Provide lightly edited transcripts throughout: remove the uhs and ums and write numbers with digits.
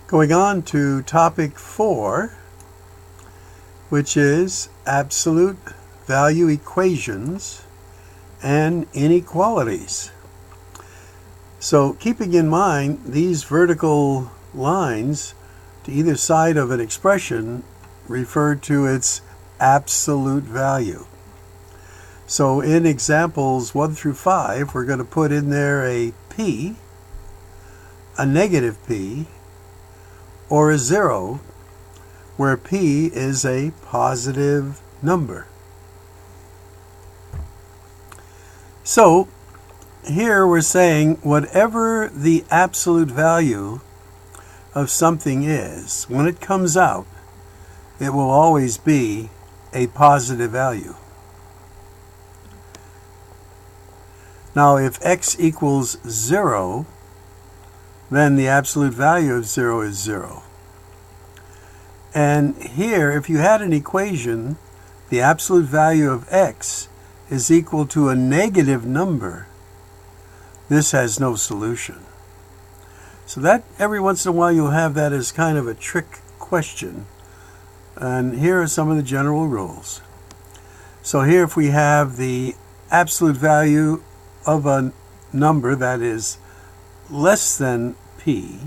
Going on to topic 4, which is absolute value equations and inequalities. So keeping in mind these vertical lines to either side of an expression refer to its absolute value. So in examples 1 through 5, we're going to put in there a p, a negative p, or a 0, where p is a positive number. So here we're saying whatever the absolute value of something is, when it comes out, it will always be a positive value. Now if x equals 0, then the absolute value of 0 is 0. And here, if you had an equation, the absolute value of x is equal to a negative number, this has no solution. So that every once in a while you'll have that as kind of a trick question. And here are some of the general rules. So here if we have the absolute value of a number that is less than p,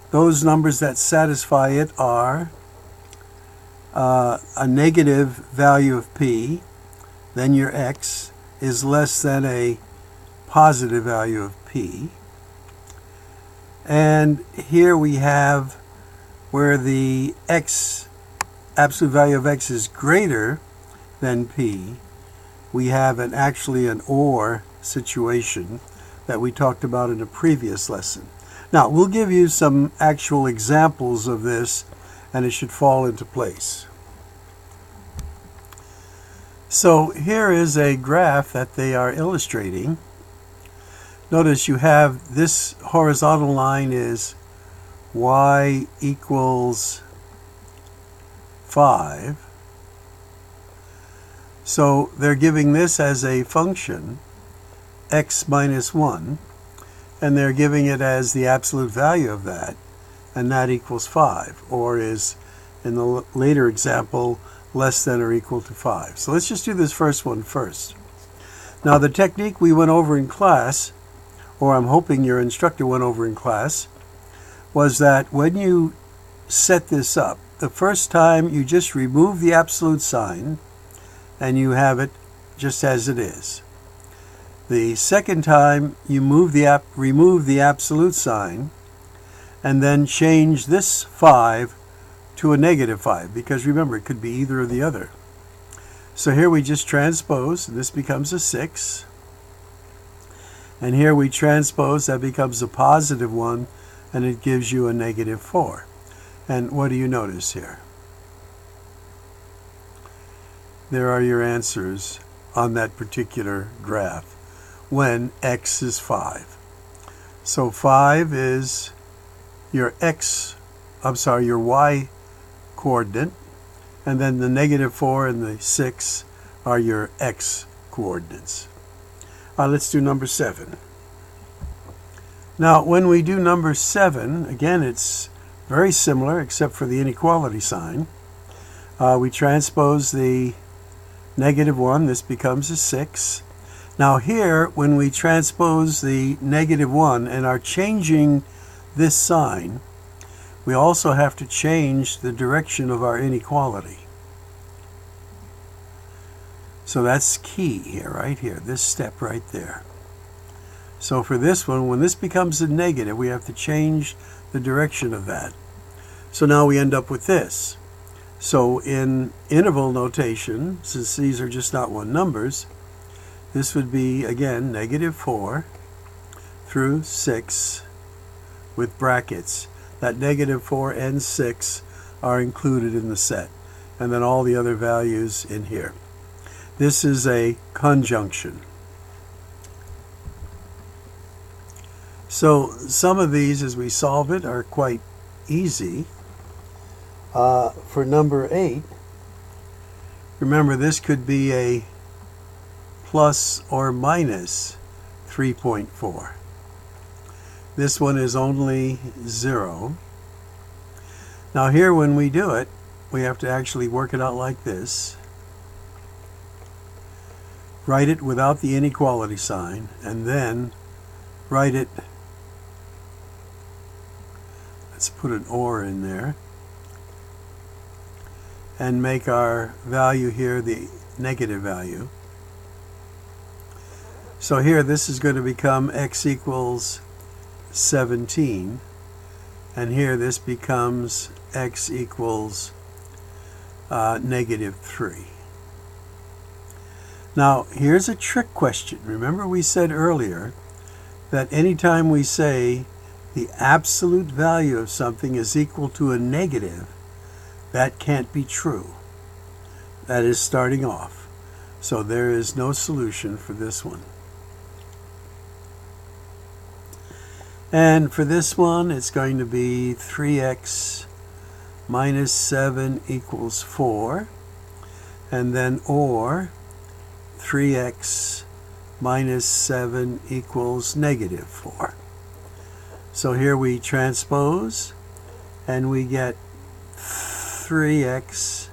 those numbers that satisfy it are a negative value of p, then your x is less than a positive value of p. And here we have where the absolute value of x is greater than p, we have actually an OR situation that we talked about in a previous lesson. Now, we'll give you some actual examples of this, and it should fall into place. So here is a graph that they are illustrating. Notice you have this horizontal line is y equals 5. So they're giving this as a function, x minus 1, and they're giving it as the absolute value of that, and that equals 5, or is, in the later example, less than or equal to 5. So let's just do this first one first. Now the technique we went over in class, or I'm hoping your instructor went over in class, was that when you set this up, the first time you just remove the absolute sign, and you have it just as it is. The second time you remove the absolute sign, and then change this 5 to a negative 5, because remember, it could be either or the other. So here we just transpose, and this becomes a 6. And here we transpose, that becomes a positive 1, and it gives you a negative 4. And what do you notice here? There are your answers on that particular graph when x is 5. So 5 is your your y coordinate, and then the negative 4 and the 6 are your x coordinates. Let's do number 7. Now when we do number 7, again it's very similar except for the inequality sign. We transpose the negative 1, this becomes a 6. Now here, when we transpose the negative 1 and are changing this sign, we also have to change the direction of our inequality. So that's key here, right here, this step right there. So for this one, when this becomes a negative, we have to change the direction of that. So now we end up with this. So in interval notation, since these are just not one numbers, this would be, again, negative 4 through 6 with brackets. That negative 4 and 6 are included in the set, and then all the other values in here. This is a conjunction. So some of these, as we solve it, are quite easy. For number 8, remember this could be a plus or minus 3.4. This one is only 0. Now here when we do it, we have to actually work it out like this. Write it without the inequality sign, and then write it, let's put an OR in there, and make our value here the negative value. So here this is going to become x equals 17, and here this becomes x equals negative 3. Now here's a trick question. Remember we said earlier that anytime we say the absolute value of something is equal to a negative, that can't be true. That is starting off. So there is no solution for this one. And for this one, it's going to be 3x minus 7 equals 4. And then or 3x minus 7 equals negative 4. So here we transpose, and we get 3x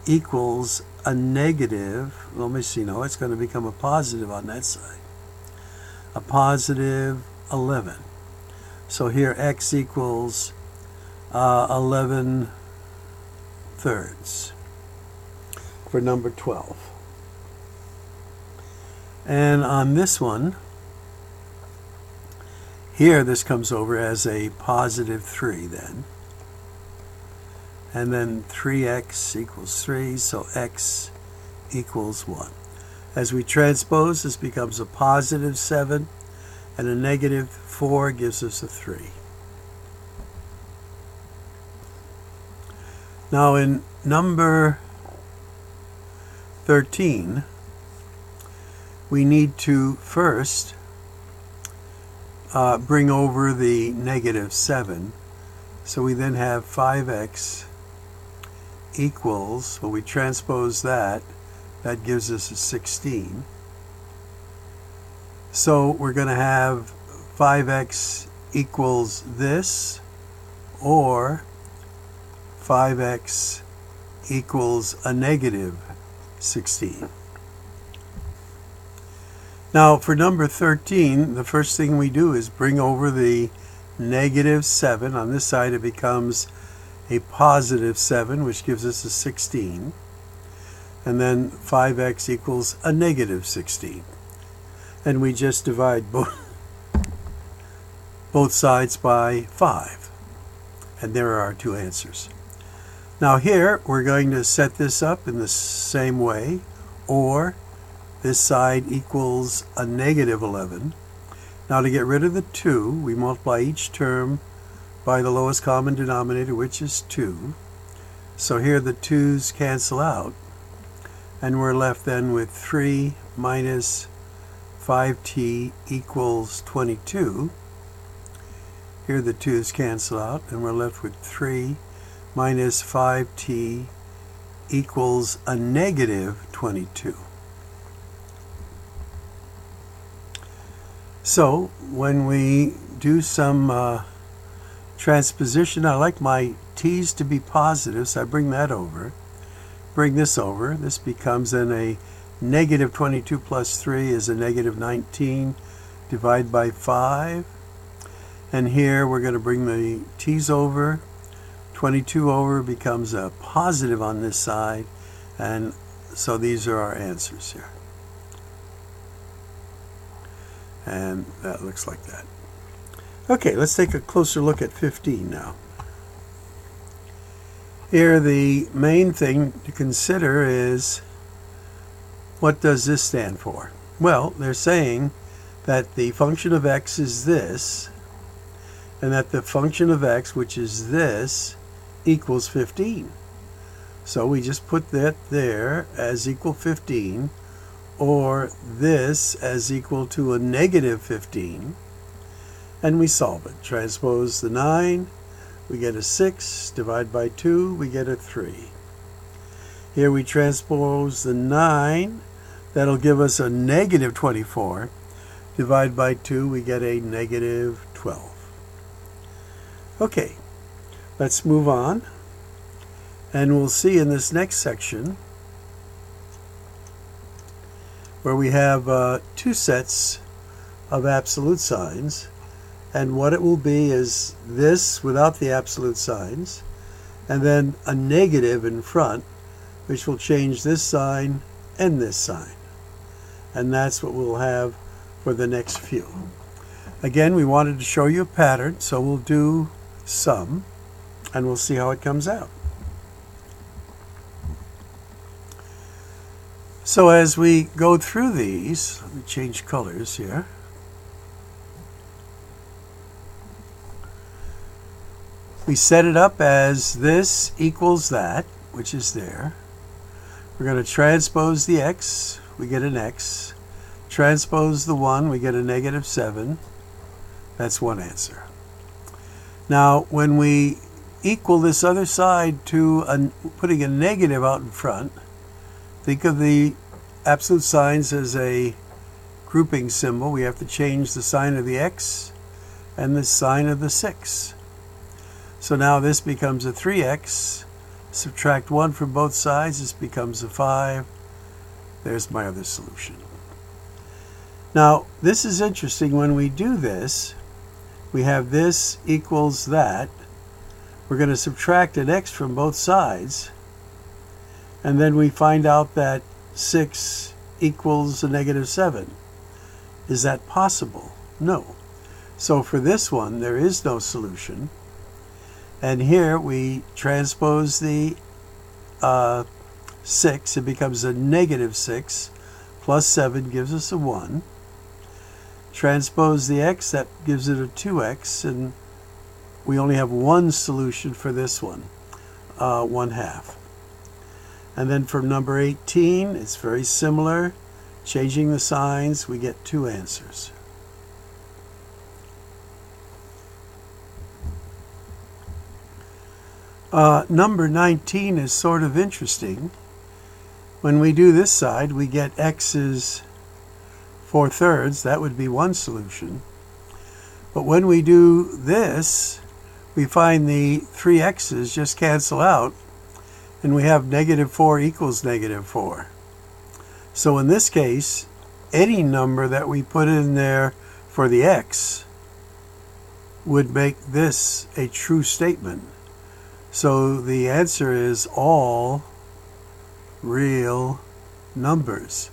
equals a negative, let me see, no, it's going to become a positive on that side. A positive 11. So here x equals 11 thirds for number 12. And on this one, here this comes over as a positive 3 then. And then 3x equals 3, so x equals 1. As we transpose, this becomes a positive 7, and a negative 4 gives us a 3. Now in number 13, we need to first bring over the negative 7. So we then have 5x equals, when we transpose that, that gives us a 16. So we're going to have 5x equals this, or 5x equals a negative 16. Now for number 13, the first thing we do is bring over the negative 7. On this side it becomes a positive 7, which gives us a 16. And then 5x equals a negative 16. And we just divide both sides by 5. And there are our two answers. Now here we're going to set this up in the same way, or this side equals a negative 11. Now to get rid of the 2, we multiply each term by the lowest common denominator, which is 2. So here the 2's cancel out, and we're left then with 3 minus 5t equals 22. Here the 2's cancel out, and we're left with 3 minus 5t equals a negative 22. So when we do some transposition, I like my t's to be positive, so I bring that over. Bring this over. This becomes then a negative 22 plus 3 is a negative 19. Divide by 5. And here we're going to bring the t's over. 22 over becomes a positive on this side. And so these are our answers here. And that looks like that. Okay, let's take a closer look at 15 now. Here the main thing to consider is, what does this stand for? Well, they're saying that the function of x is this, and that the function of x, which is this, equals 15. So we just put that there as equal 15, or this as equal to a negative 15, and we solve it. Transpose the 9, we get a 6, divide by 2, we get a 3. Here we transpose the 9, that'll give us a negative 24. Divide by 2, we get a negative 12. Okay, let's move on. And we'll see in this next section where we have two sets of absolute signs. And what it will be is this without the absolute signs, and then a negative in front, which will change this sign and this sign. And that's what we'll have for the next few. Again, we wanted to show you a pattern, so we'll do some, and we'll see how it comes out. So as we go through these, let me change colors here. We set it up as this equals that, which is there. We're going to transpose the x, we get an x. Transpose the 1, we get a negative 7. That's one answer. Now, when we equal this other side to putting a negative out in front, think of the absolute signs as a grouping symbol. We have to change the sign of the x and the sign of the 6. So now this becomes a 3x. Subtract 1 from both sides, this becomes a 5. There's my other solution. Now, this is interesting. When we do this, we have this equals that. We're going to subtract an x from both sides, and then we find out that 6 equals a negative 7. Is that possible? No. So for this one, there is no solution. And here we transpose the 6. It becomes a negative 6. Plus 7 gives us a 1. Transpose the x, that gives it a 2x, and we only have one solution for this one, 1/2. And then for number 18, it's very similar. Changing the signs, we get two answers. Number 19 is sort of interesting. When we do this side, we get x's 4/3. That would be one solution. But when we do this, we find the 3 x's just cancel out, and we have negative 4 equals negative 4. So in this case, any number that we put in there for the x would make this a true statement. So the answer is all real numbers.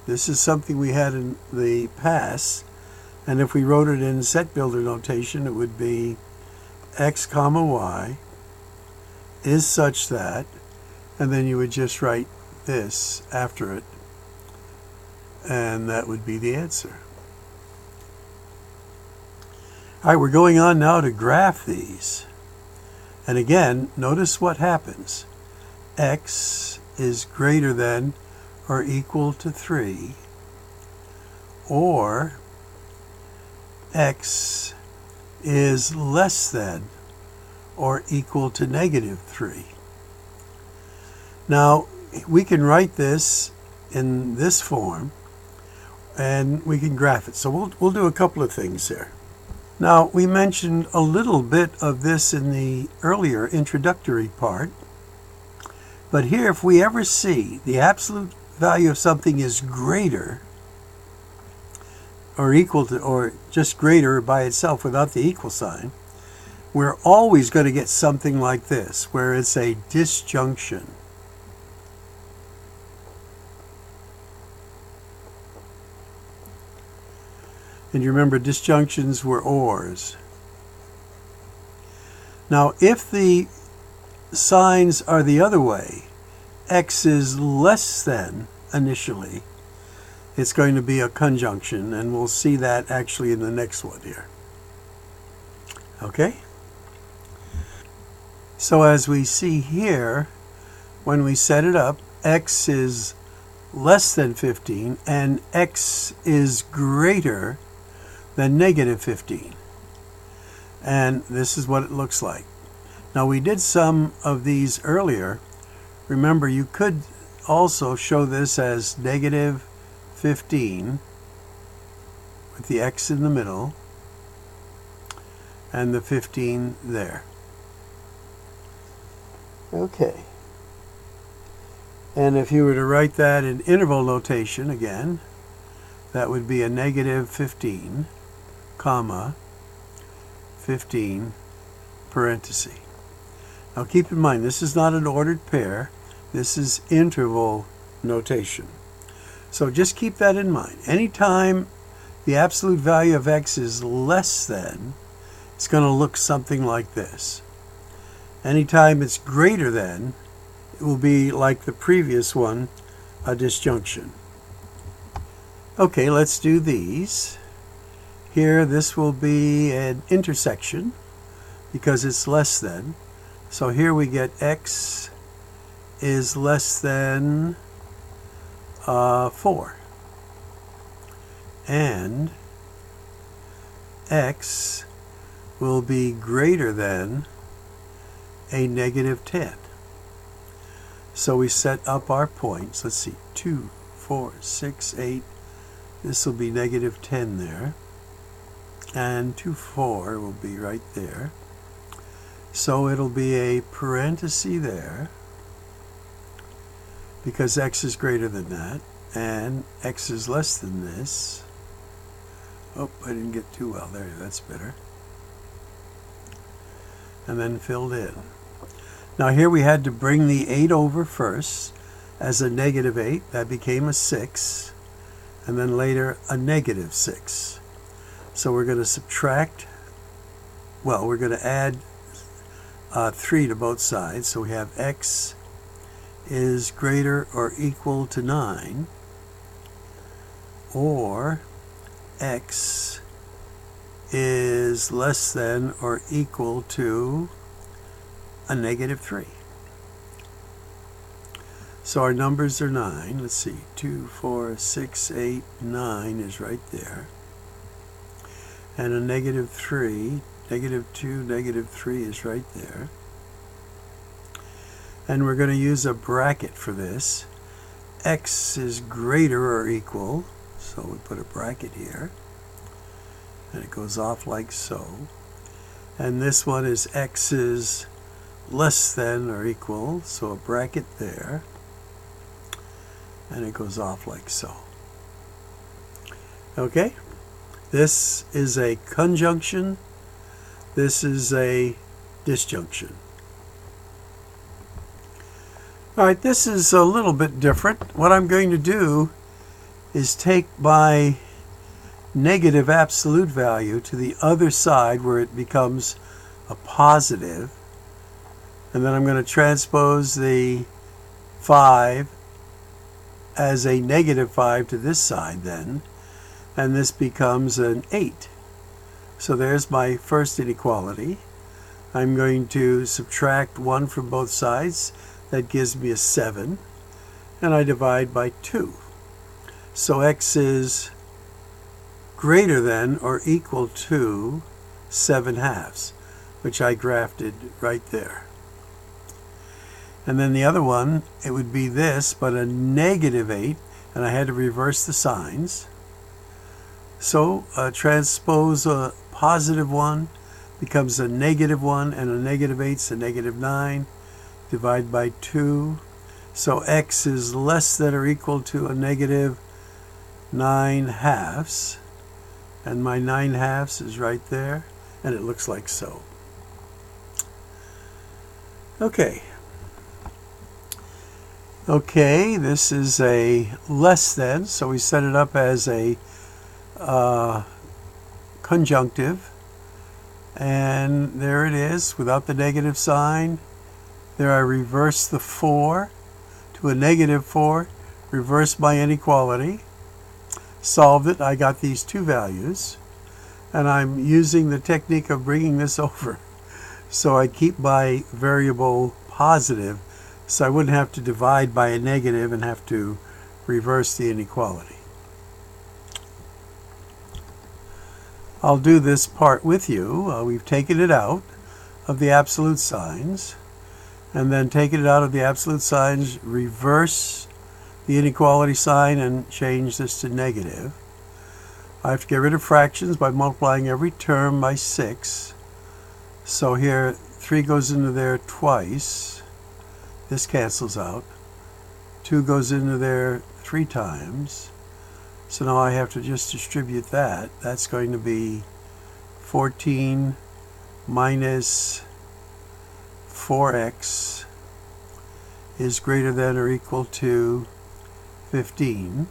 This is something we had in the past, and if we wrote it in set builder notation, it would be x comma y is such that, and then you would just write this after it, and that would be the answer. All right, we're going on now to graph these. And again, notice what happens. X is greater than or equal to 3, or x is less than or equal to negative 3. Now, we can write this in this form, and we can graph it. So we'll do a couple of things here. Now, we mentioned a little bit of this in the earlier introductory part, but here, if we ever see the absolute value of something is greater or equal to, or just greater by itself without the equal sign, we're always going to get something like this, where it's a disjunction. And you remember disjunctions were ors. Now, if the signs are the other way, x is less than initially, it's going to be a conjunction, and we'll see that actually in the next one here. Okay? So as we see here, when we set it up, x is less than 15, and x is greater than negative 15. And this is what it looks like. Now, we did some of these earlier. Remember, you could also show this as negative 15 with the x in the middle and the 15 there. Okay. And if you were to write that in interval notation again, that would be a negative 15, comma, 15, parenthesis. Now keep in mind, this is not an ordered pair. This is interval notation. So just keep that in mind. Anytime the absolute value of x is less than, it's going to look something like this. Anytime it's greater than, it will be like the previous one, a disjunction. Okay, let's do these. Here, this will be an intersection because it's less than. So here we get x is less than 4. And x will be greater than a negative 10. So we set up our points. Let's see, 2, 4, 6, 8. This will be negative 10 there. And 2, 4 will be right there. So it'll be a parenthesis there because x is greater than that. And x is less than this. Oh, I didn't get too well there. That's better. And then filled in. Now here we had to bring the 8 over first as a negative 8. That became a 6. And then later a negative 6. So we're going to subtract, well, we're going to add 3 to both sides. So we have x is greater or equal to 9, or x is less than or equal to a negative 3. So our numbers are 9. Let's see, 2, 4, 6, 8, 9 is right there. And a negative 3, negative 2, negative 3 is right there. And we're going to use a bracket for this. X is greater or equal, so we put a bracket here. And it goes off like so. And this one is x is less than or equal, so a bracket there. And it goes off like so. Okay? This is a conjunction. This is a disjunction. All right, this is a little bit different. What I'm going to do is take my negative absolute value to the other side where it becomes a positive. And then I'm going to transpose the 5 as a negative 5 to this side then. And this becomes an 8. So there's my first inequality. I'm going to subtract 1 from both sides. That gives me a 7. And I divide by 2. So x is greater than or equal to 7/2, which I grafted right there. And then the other one, it would be this, but a negative 8, and I had to reverse the signs. So transpose a positive 1 becomes a negative 1, and a negative 8 is a negative 9. Divide by 2. So x is less than or equal to a negative 9/2. And my 9/2 is right there. And it looks like so. Okay. Okay, this is a less than, so we set it up as a conjunctive. And there it is, without the negative sign. There I reverse the 4 to a negative 4, reverse my inequality, solved it. I got these two values, and I'm using the technique of bringing this over. So I keep my variable positive, so I wouldn't have to divide by a negative and have to reverse the inequality. I'll do this part with you. We've taken it out of the absolute signs, and then taking it out of the absolute signs, reverse the inequality sign and change this to negative. I have to get rid of fractions by multiplying every term by 6. So here 3 goes into there twice. This cancels out. 2 goes into there 3 times. So now I have to just distribute that. That's going to be 14 minus 4x is greater than or equal to 15.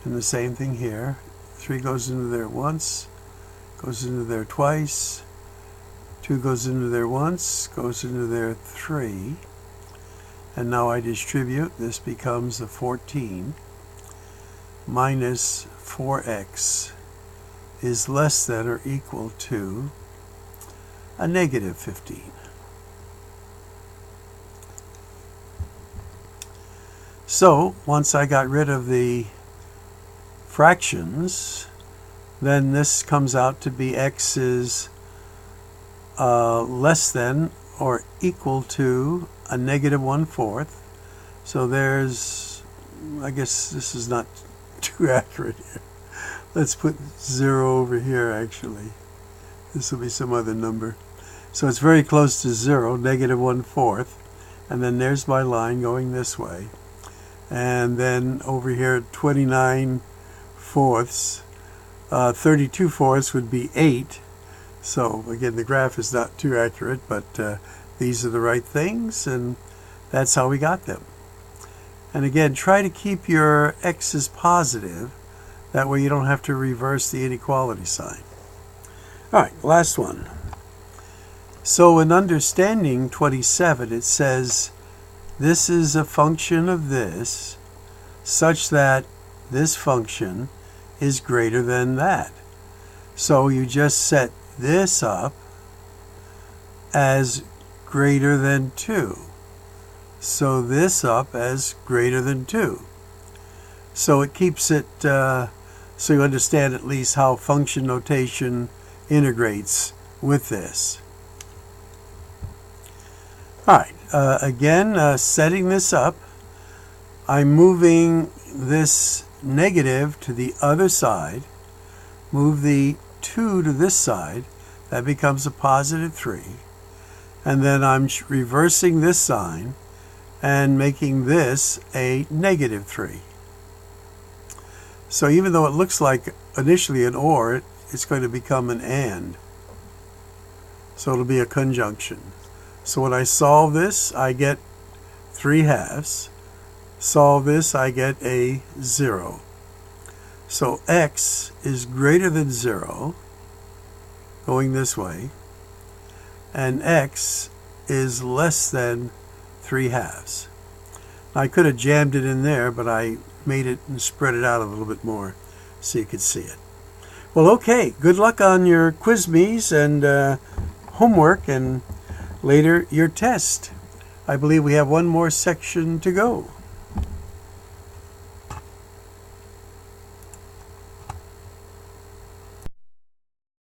And the same thing here. 3 goes into there once, goes into there twice. 2 goes into there once, goes into there 3. And now I distribute. This becomes a 14 minus 4x is less than or equal to a negative 15. So once I got rid of the fractions, then this comes out to be x is less than or equal to a negative 1/4. So there's, I guess this is not too accurate here. Let's put 0 over here actually. This will be some other number. So it's very close to 0, negative 1/4. And then there's my line going this way. And then over here 29 fourths, 32 fourths would be 8. So again, the graph is not too accurate, but these are the right things, and that's how we got them. And again, try to keep your x's positive. That way you don't have to reverse the inequality sign. All right, last one. So in understanding 27, it says this is a function of this such that this function is greater than that. So you just set this up as greater than 2. So this up as greater than 2. So it keeps it, so you understand at least how function notation integrates with this. All right, again, setting this up, I'm moving this negative to the other side, move the 2 to this side, that becomes a positive 3, and then I'm reversing this sign and making this a negative 3. So even though it looks like initially an or, it's going to become an and. So it'll be a conjunction. So when I solve this, I get 3/2. Solve this, I get a 0. So x is greater than 0, going this way, and x is less than 3/2. I could have jammed it in there, but I made it and spread it out a little bit more so you could see it. Well, okay, good luck on your quiz me's and homework, and later your test. I believe we have one more section to go.